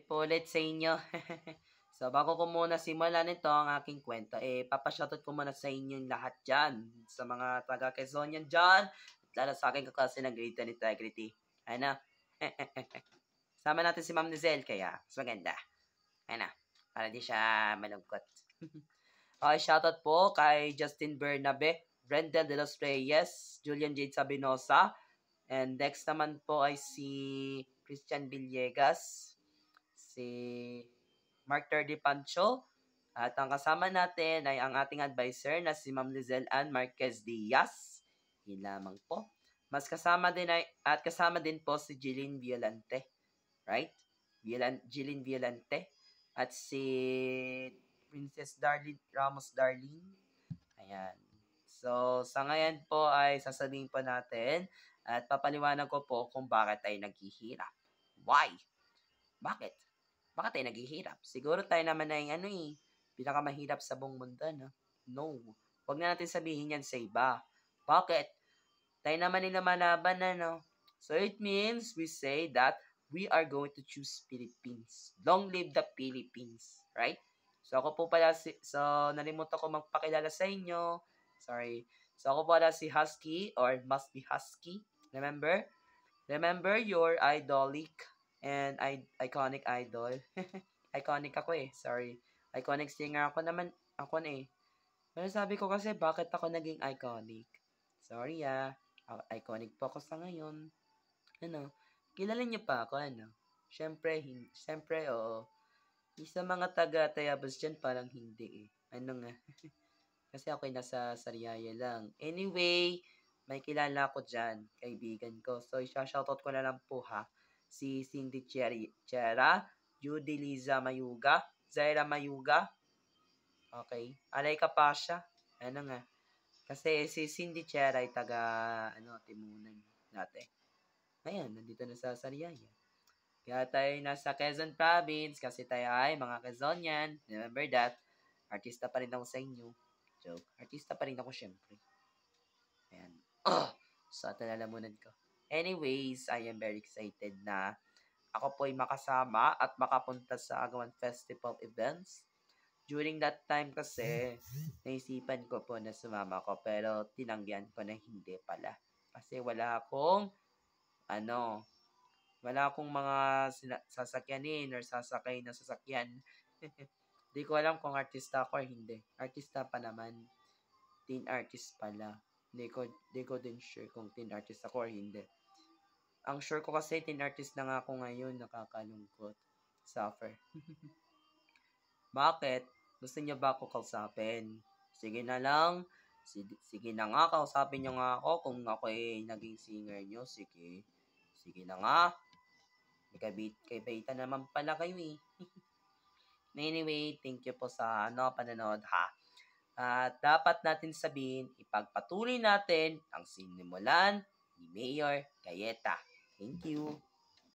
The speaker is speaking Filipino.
po ulit sa inyo. So, bago ko muna simulan ito ang aking kwento, papashoutout ko muna sa inyong lahat dyan. Sa mga taga-Quezonian dyan, at lalo sa aking kaklase ng grade 10 integrity. Ano? Sama natin si Ma'am Nizel, kaya mas maganda. Ano? Para di siya malungkot. Okay, shoutout po kay Justin Bernabe, Brendel de los Reyes, Julian Jade Sabinosa, and next naman po ay si Christian Villegas, si Mark Terdi Pancho, at ang kasama natin ay ang ating advisor na si Ma'am Lizelle Ann Marquez Diaz. Yun lamang po. Kasama din po si Jeline Violante. Right? Jeline Violante. At si Princess Darlene Ramos Darlene. Ayan. So, sa ngayon po ay sasabihin po natin at papaliwanag ko po kung bakit tayo naghihirap. Why? Bakit? Bakit tayo naghihirap? Siguro tayo naman ay pinakamahirap sa buong mundo, no? No. Huwag na natin sabihin yan sa iba. Bakit? Tayo naman nila malaban, no? So, it means we say that we are going to choose Philippines. Long live the Philippines. Right? So, ako po pala nalimutan ko magpakilala sa inyo. Sorry. So, ako pala si Husky or Must Be Husky. Remember? Remember your idolic and iconic idol. Iconic ako sorry. Iconic singer ako naman. Ako na Pero sabi ko kasi, bakit ako naging iconic? Sorry iconic po ako sa ngayon. Kilala niyo pa ako, Siyempre, oo. Sa mga taga-Tayabas dyan, parang hindi Kasi ako'y nasa Sariaya lang. Anyway, may kilala ko dyan, kaibigan ko. So, isa-shoutout ko na lang po si Cindy Chera, Judy Liza Mayuga, Zaira Mayuga. Okay. Alay ka pa siya. Kasi si Cindy Chera ay Timunan natin. Ayan, nandito na sa Sariaya. Kaya tayo nasa Quezon Province kasi tayo ay mga Quezonian. Remember that. Artista pa rin ako sa inyo. Joke. Artista pa rin ako syempre. Ayan. So, talalamunan ko. Anyways, I am very excited na ako po ay makasama at makapunta sa Agawan Festival events. During that time kasi, naisipan ko po na sumama ko pero tinanggihan ko na hindi pala. Kasi wala akong mga sasakyanin or sasakay na sasakyan. Di ko alam kung artista ako or hindi. Artista pa naman. Teen artist pala. Di ko din sure kung teen artist ako or hindi. Ang sure ko kasi teen artist na nga ako ngayon. Nakakalungkot. Suffer. Bakit? Gusto niyo ba ako kausapin? Sige na lang. Sige na nga, kausapin niyo nga ako kung ako ay naging singer niyo. Sige. Sige na nga. Kay Baita naman pala kayo Anyway, thank you po sa panonood At dapat natin sabihin, ipagpatuloy natin ang sinimulan ni Mayor Gayeta. Thank you.